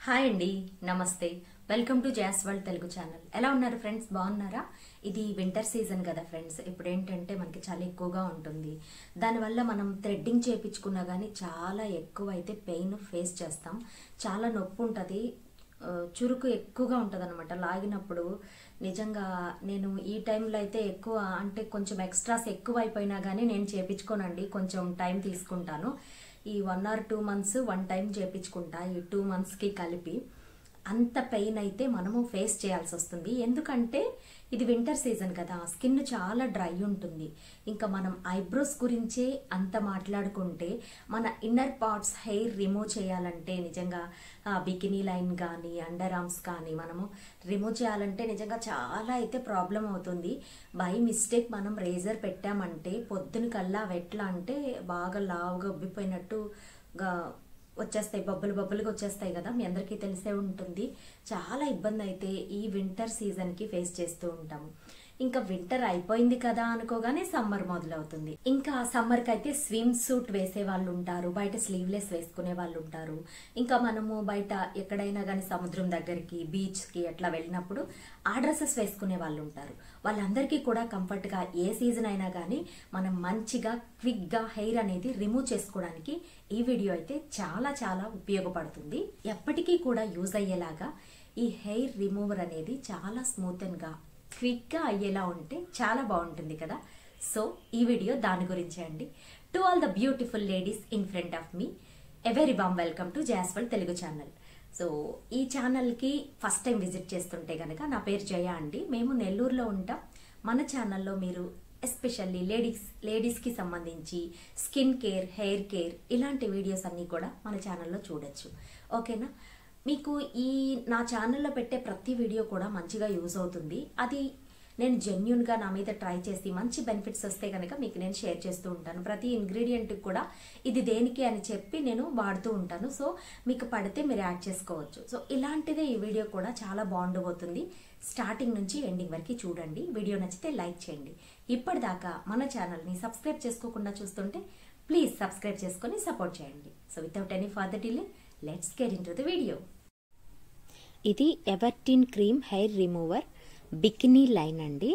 Hi అండి, నమస్తే. Welcome to Jas world Telugu channel. ఎలా ఉన్నారు ఫ్రెండ్స్? బాగున్నారా? ఇది వింటర్ సీజన్ కదా ఫ్రెండ్స్. ఇప్పుడు ఏంటంటే మనకి చాలా ఎక్కువగా ఉంటుంది. దానివల్ల మనం థ్రెడ్డింగ్ చేయించుకున్నా కానీ చాలా ఎక్కువ అయితే పెయిన్ ఫేస్ చేస్తాం. చాలా నొప్పి ఉంటుంది, చురుకు ఎక్కువగా ఉంటుంది అనమాట లాగినప్పుడు. నిజంగా నేను ఈ టైంలో అయితే ఎక్కువ అంటే కొంచెం ఎక్స్ట్రాస్ ఎక్కువ అయిపోయినా కానీ నేను చేయించుకోనండి, కొంచెం టైం తీసుకుంటాను. ఈ 1 or 2 months 1 time చేయించుకుంటా, ఈ 2 monthsకి కలిపి. అంత పెయిన్ అయితే మనము ఫేస్ చేయాల్సి వస్తుంది. ఎందుకంటే ఇది వింటర్ సీజన్ కదా, స్కిన్ చాలా డ్రై ఉంటుంది. ఇంకా మనం ఐబ్రోస్ గురించే అంత మాట్లాడుకుంటే మన ఇన్నర్ పార్ట్స్ హెయిర్ రిమూవ్ చేయాలంటే నిజంగా బికినీ లైన్ కానీ అండర్ ఆర్మ్స్ కానీ మనము రిమూవ్ చేయాలంటే నిజంగా చాలా అయితే ప్రాబ్లం అవుతుంది. బై మిస్టేక్ మనం రేజర్ పెట్టామంటే పొద్దున కల్లా ఎట్లా అంటే బాగా లావుగా ఉబ్బిపోయినట్టుగా వచ్చేస్తాయి, బొబ్బలుగా వచ్చేస్తాయి కదా, మీ అందరికీ తెలిసే ఉంటుంది. చాలా ఇబ్బంది అయితే ఈ వింటర్ సీజన్కి ఫేస్ చేస్తూ ఉంటాము. ఇంకా వింటర్ అయిపోయింది కదా అనుకోగానే సమ్మర్ మొదలవుతుంది. ఇంకా సమ్మర్కి అయితే స్విమ్ సూట్ వేసే వాళ్ళు ఉంటారు, బయట స్లీవ్లెస్ వేసుకునే వాళ్ళు ఉంటారు. ఇంకా మనము బయట ఎక్కడైనా కానీ సముద్రం దగ్గరికి, బీచ్కి అట్లా వెళ్ళినప్పుడు ఆ డ్రెస్సెస్ వేసుకునే వాళ్ళు ఉంటారు. వాళ్ళందరికీ కూడా కంఫర్ట్గా ఏ సీజన్ అయినా కానీ మనం మంచిగా క్విక్గా హెయిర్ అనేది రిమూవ్ చేసుకోవడానికి ఈ వీడియో అయితే చాలా చాలా ఉపయోగపడుతుంది. ఎప్పటికీ కూడా యూజ్ అయ్యేలాగా ఈ హెయిర్ రిమూవర్ అనేది చాలా స్మూత్ గా క్విక్గా అయ్యేలా ఉంటే చాలా బాగుంటుంది కదా. సో ఈ వీడియో దాని గురించే అండి. To all the beautiful ladies in front of me, a very warm welcome to Jas world Telugu channel. So ఈ ఛానల్కి ఫస్ట్ టైం విజిట్ చేస్తుంటే కనుక నా పేరు జయ అండి. మేము నెల్లూరులో ఉంటాం. మన ఛానల్లో మీరు ఎస్పెషల్లీ లేడీస్కి సంబంధించి స్కిన్ కేర్, హెయిర్ కేర్ ఇలాంటి వీడియోస్ అన్నీ కూడా మన ఛానల్లో చూడొచ్చు. ఓకేనా? మీకు ఈ నా ఛానల్లో పెట్టే ప్రతి వీడియో కూడా మంచిగా యూజ్ అవుతుంది. అది నేను జెన్యున్గా నా మీద ట్రై చేసి మంచి బెనిఫిట్స్ వస్తే కనుక మీకు నేను షేర్ చేస్తూ ఉంటాను. ప్రతి ఇంగ్రీడియంట్కి కూడా ఇది దేనికి అని చెప్పి నేను వాడుతూ ఉంటాను. సో మీకు పడితే మీరు యాడ్ చేసుకోవచ్చు. సో ఇలాంటిదే ఈ వీడియో కూడా చాలా బాగుండబోతుంది. స్టార్టింగ్ నుంచి ఎండింగ్ వరకు చూడండి. వీడియో నచ్చితే లైక్ చేయండి. ఇప్పటిదాకా మన ఛానల్ని సబ్స్క్రైబ్ చేసుకోకుండా చూస్తుంటే ప్లీజ్ సబ్స్క్రైబ్ చేసుకొని సపోర్ట్ చేయండి. So without any further delay let's get into the video. ఇది Everteen cream hair remover bikini line అండి.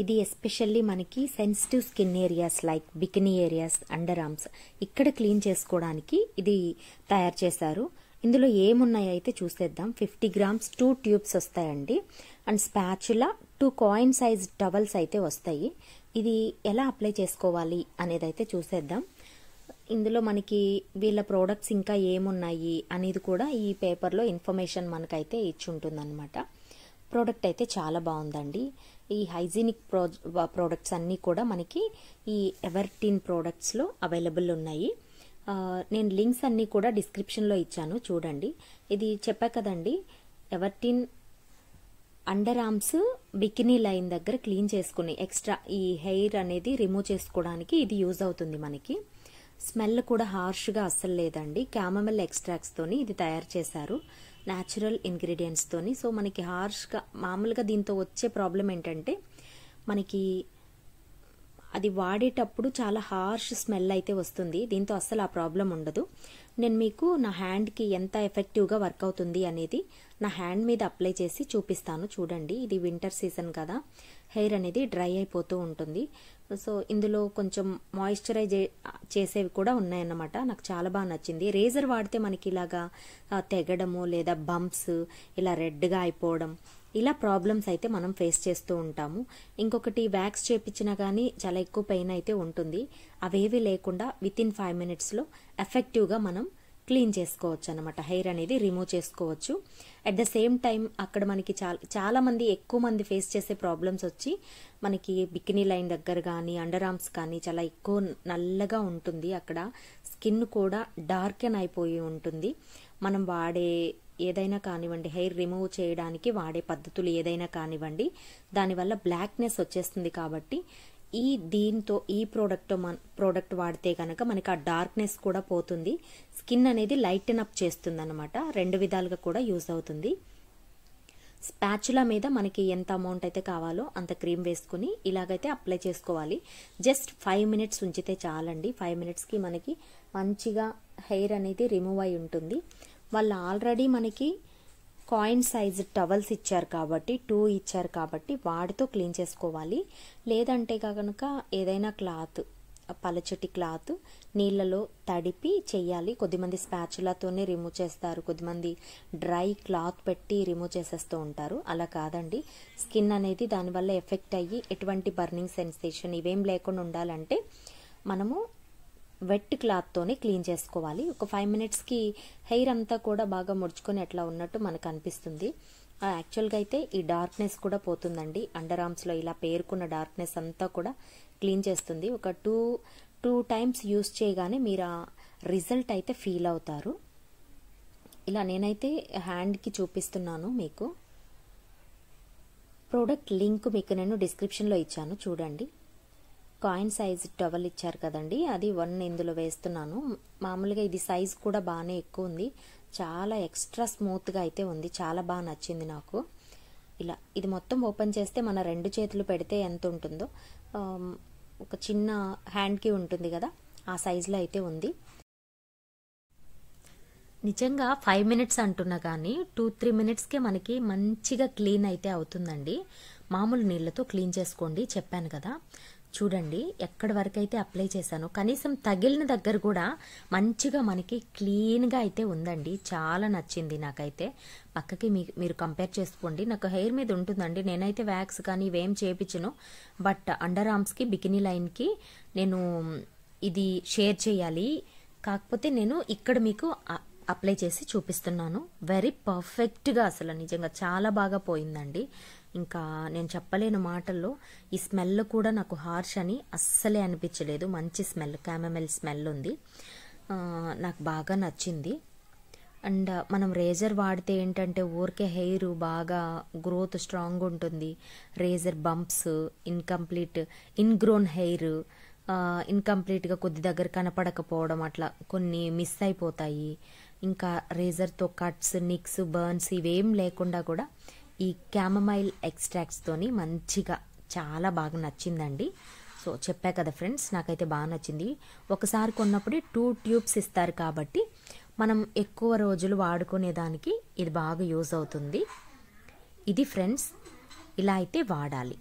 ఇది ఎస్పెషల్లీ మనకి sensitive skin areas like bikini areas, underarms ఇక్కడ క్లీన్ చేసుకోవడానికి ఇది తయారు చేశారు. ఇందులో ఏమున్నాయి అయితే చూసేద్దాం. 50 grams 2 tubes వస్తాయండి. And spatula 2 coin size towels అయితే వస్తాయి. ఇది ఎలా అప్లై చేసుకోవాలి అనేది అయితే చూసేద్దాం. ఇందులో మనకి వీళ్ళ ప్రోడక్ట్స్ ఇంకా ఏమున్నాయి అనేది కూడా ఈ పేపర్లో ఇన్ఫర్మేషన్ మనకైతే ఇచ్చి ఉంటుంది అనమాట. ప్రోడక్ట్ అయితే చాలా బాగుందండి. ఈ హైజీనిక్ ప్రోడక్ట్స్ అన్నీ కూడా మనకి ఈ ఎవర్టీన్ ప్రోడక్ట్స్లో అవైలబుల్ ఉన్నాయి. నేను లింక్స్ అన్నీ కూడా డిస్క్రిప్షన్లో ఇచ్చాను, చూడండి. ఇది చెప్పా కదండి, Everteen under arms bikini line దగ్గర క్లీన్ చేసుకుని ఎక్స్ట్రా ఈ హెయిర్ అనేది రిమూవ్ చేసుకోవడానికి ఇది యూజ్ అవుతుంది మనకి. స్మెల్ కూడా హార్ష్గా అస్సలు లేదండి. క్యామమెల్ ఎక్స్ట్రాక్ట్స్ తోని ఇది తయారు చేశారు, న్యాచురల్ ఇంగ్రీడియంట్స్ తోని. సో మనకి హార్ష్గా మామూలుగా దీంతో వచ్చే ప్రాబ్లం ఏంటంటే మనకి అది వాడేటప్పుడు చాలా హార్ష్ స్మెల్ అయితే వస్తుంది. దీంతో అస్సలు ఆ ప్రాబ్లం ఉండదు. నేను మీకు నా హ్యాండ్కి ఎంత ఎఫెక్టివ్గా వర్క్ అవుతుంది అనేది నా హ్యాండ్ మీద అప్లై చేసి చూపిస్తాను, చూడండి. ఇది వింటర్ సీజన్ కదా, హెయిర్ అనేది డ్రై అయిపోతూ ఉంటుంది. సో ఇందులో కొంచెం మాయిశ్చరైజ్ చేసేవి కూడా ఉన్నాయన్నమాట. నాకు చాలా బాగా నచ్చింది. రేజర్ వాడితే మనకి ఇలాగా తెగడము లేదా బంప్స్ ఇలా రెడ్గా అయిపోవడం ఇలా ప్రాబ్లమ్స్ అయితే మనం ఫేస్ చేస్తూ ఉంటాము. ఇంకొకటి వ్యాక్స్ చేపించినా కానీ చాలా ఎక్కువ పెయిన్ అయితే ఉంటుంది. అవేవి లేకుండా వితిన్ 5 minutesలో ఎఫెక్టివ్గా మనం క్లీన్ చేసుకోవచ్చు అనమాట. హెయిర్ అనేది రిమూవ్ చేసుకోవచ్చు. అట్ ద సేమ్ టైం అక్కడ మనకి చాలా మంది ఎక్కువ మంది ఫేస్ చేసే ప్రాబ్లమ్స్ వచ్చి మనకి బికినీ లైన్ దగ్గర కానీ అండర్ ఆర్మ్స్ కానీ చాలా ఎక్కువ నల్లగా ఉంటుంది. అక్కడ స్కిన్ కూడా డార్కెన్ అయిపోయి ఉంటుంది. మనం వాడే ఏదైనా కానివ్వండి, హెయిర్ రిమూవ్ చేయడానికి వాడే పద్ధతులు ఏదైనా కానివ్వండి, దానివల్ల బ్లాక్నెస్ వచ్చేస్తుంది. కాబట్టి ఈ ప్రోడక్ట్ వాడితే కనుక మనకి ఆ డార్క్నెస్ కూడా పోతుంది, స్కిన్ అనేది లైటన్ అప్ చేస్తుంది అనమాట. 2 విధాలుగా కూడా యూజ్ అవుతుంది. స్పాచులా మీద మనకి ఎంత అమౌంట్ అయితే కావాలో అంత క్రీమ్ వేసుకుని ఇలాగైతే అప్లై చేసుకోవాలి. జస్ట్ 5 minutes ఉంచితే చాలండి. 5 minutesకి మనకి మంచిగా హెయిర్ అనేది రిమూవ్ అయి ఉంటుంది. వాళ్ళు ఆల్రెడీ మనకి కాయిన్ సైజ్ టవల్స్ ఇచ్చారు కాబట్టి 2 ఇచ్చారు కాబట్టి వాటితో క్లీన్ చేసుకోవాలి. లేదంటే కనుక ఏదైనా క్లాత్, పలచటి క్లాత్ నీళ్ళలో తడిపి చెయ్యాలి. కొద్దిమంది స్పాచులాతోనే రిమూవ్ చేస్తారు, కొద్దిమంది డ్రై క్లాత్ పెట్టి రిమూవ్ చేసేస్తూ ఉంటారు. అలా కాదండి, స్కిన్ అనేది దానివల్ల ఎఫెక్ట్ అయ్యి ఎటువంటి బర్నింగ్ సెన్సేషన్ ఇవేం లేకుండా ఉండాలంటే మనము వెట్ క్లాత్తోనే క్లీన్ చేసుకోవాలి. ఒక 5 మినిట్స్కి హెయిర్ అంతా కూడా బాగా ముడుచుకొని అట్లా ఉన్నట్టు మనకు అనిపిస్తుంది. యాక్చువల్గా అయితే ఈ డార్క్నెస్ కూడా పోతుందండి. అండర్ ఆర్మ్స్లో ఇలా పేరుకున్న డార్క్నెస్ అంతా కూడా క్లీన్ చేస్తుంది. ఒక టూ టైమ్స్ యూస్ చేయగానే మీరు ఆ రిజల్ట్ అయితే ఫీల్ అవుతారు. ఇలా నేనైతే హ్యాండ్కి చూపిస్తున్నాను మీకు. ప్రోడక్ట్ లింక్ మీకు నేను డిస్క్రిప్షన్లో ఇచ్చాను, చూడండి. కాయిన్ సైజ్ టవల్ ఇచ్చారు కదండి, అది 1 ఇందులో వేస్తున్నాను. మామూలుగా ఇది సైజ్ కూడా బాగానే ఎక్కువ ఉంది, చాలా ఎక్స్ట్రా స్మూత్గా అయితే ఉంది, చాలా బాగా నచ్చింది నాకు. ఇలా ఇది మొత్తం ఓపెన్ చేస్తే మన 2 చేతులు పెడితే ఎంత ఉంటుందో ఒక చిన్న హ్యాండ్కి ఉంటుంది కదా, ఆ సైజులో అయితే ఉంది. నిజంగా 5 మినిట్స్ అంటున్నా కానీ 2-3 మినిట్స్కే మనకి మంచిగా క్లీన్ అయితే అవుతుందండి. మామూలు నీళ్ళతో క్లీన్ చేసుకోండి, చెప్పాను కదా. చూడండి ఎక్కడి వరకు అయితే అప్లై చేశానో కనీసం తగిలిన దగ్గర కూడా మంచిగా మనకి క్లీన్గా అయితే ఉందండి. చాలా నచ్చింది నాకైతే. పక్కకి మీరు కంపేర్ చేసుకోండి. నాకు హెయిర్ మీద ఉంటుందండి, నేనైతే వ్యాక్స్ కానీ ఇవేం చేయించను. బట్ అండర్ ఆర్మ్స్కి బికినీ లైన్కి నేను ఇది షేర్ చేయాలి. కాకపోతే నేను ఇక్కడ మీకు అప్లై చేసి చూపిస్తున్నాను. వెరీ పర్ఫెక్ట్గా, అసలు నిజంగా చాలా బాగా పోయిందండి. ఇంకా నేను చెప్పలేను మాటల్లో. ఈ స్మెల్ కూడా నాకు హార్ష్ అని అస్సలే అనిపించలేదు, మంచి స్మెల్, క్యామమెల్ స్మెల్ ఉంది, నాకు బాగా నచ్చింది. అండ్ మనం రేజర్ వాడితే ఏంటంటే ఊరికే హెయిర్ బాగా గ్రోత్ స్ట్రాంగ్ ఉంటుంది. రేజర్ బంప్స్, ఇన్గ్రోన్ హెయిర్ ఇన్కంప్లీట్గా కొద్ది దగ్గర కనపడకపోవడం, అట్లా కొన్ని మిస్ అయిపోతాయి. ఇంకా రేజర్తో కట్స్, నిక్స్, బర్న్స్ ఇవేం లేకుండా కూడా ఈ క్యామమైల్ ఎక్స్ట్రాక్ట్స్తోని మంచిగా చాలా బాగా నచ్చిందండి. సో చెప్పా కదా ఫ్రెండ్స్, నాకైతే బాగా నచ్చింది. ఒకసారి కొన్నప్పుడే 2 ట్యూబ్స్ ఇస్తారు కాబట్టి మనం ఎక్కువ రోజులు వాడుకునేదానికి ఇది బాగా యూజ్ అవుతుంది. ఇది ఫ్రెండ్స్, ఇలా అయితే వాడాలి.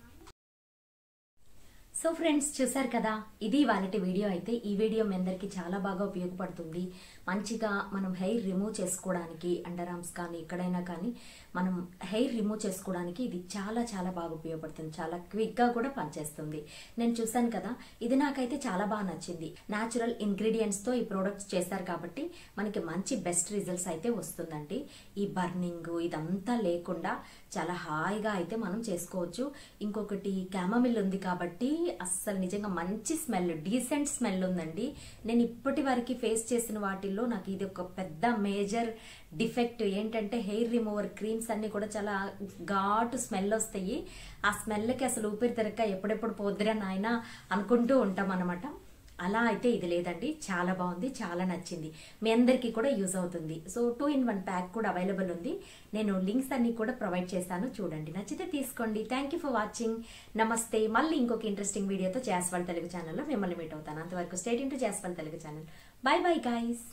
సో ఫ్రెండ్స్ చూసారు కదా, ఇది వాళ్ళటి వీడియో అయితే. ఈ వీడియో మీ అందరికి చాలా బాగా ఉపయోగపడుతుంది. మంచిగా మనం హెయిర్ రిమూవ్ చేసుకోవడానికి, అండర్ ఆర్మ్స్ కానీ ఎక్కడైనా కానీ మనం హెయిర్ రిమూవ్ చేసుకోవడానికి ఇది చాలా చాలా బాగా ఉపయోగపడుతుంది. చాలా క్విక్గా కూడా పనిచేస్తుంది. నేను చూసాను కదా, ఇది నాకైతే చాలా బాగా నచ్చింది. న్యాచురల్ ఇంగ్రీడియంట్స్తో ఈ ప్రోడక్ట్స్ చేస్తారు కాబట్టి మనకి మంచి బెస్ట్ రిజల్ట్స్ అయితే వస్తుందండి. ఈ బర్నింగ్ ఇదంతా లేకుండా చాలా హాయిగా అయితే మనం చేసుకోవచ్చు. ఇంకొకటి క్యామమిల్ ఉంది కాబట్టి అస్సలు నిజంగా మంచి స్మెల్, డీసెంట్ స్మెల్ ఉందండి. నేను ఇప్పటి వరకు ఫేస్ చేసిన వాటిల్లో నాకు ఇది ఒక పెద్ద మేజర్ డిఫెక్ట్ ఏంటంటే హెయిర్ రిమూవర్ క్రీమ్స్ అన్ని కూడా చాలా ఘాటు స్మెల్ వస్తాయి. ఆ స్మెల్కి అసలు ఊపిరి తిరగక ఎప్పుడెప్పుడు పోద్దిరా నాయన అనుకుంటూ ఉంటాం అనమాట. అలా అయితే ఇది లేదండి, చాలా బాగుంది, చాలా నచ్చింది. మీ అందరికీ కూడా యూజ్ అవుతుంది. సో 2-in-1 ప్యాక్ కూడా అవైలబుల్ ఉంది. నేను లింక్స్ అన్ని కూడా ప్రొవైడ్ చేశాను, చూడండి, నచ్చితే తీసుకోండి. Thank you for watching. నమస్తే. మళ్ళీ ఇంకొక ఇంట్రెస్టింగ్ వీడియోతో జాస్వాల్ తెలుగు ఛానల్లో మిమ్మల్ని మీట్ అవుతాను. అంతవరకు stay tuned to Jaswal Telugu channel. Bye bye guys.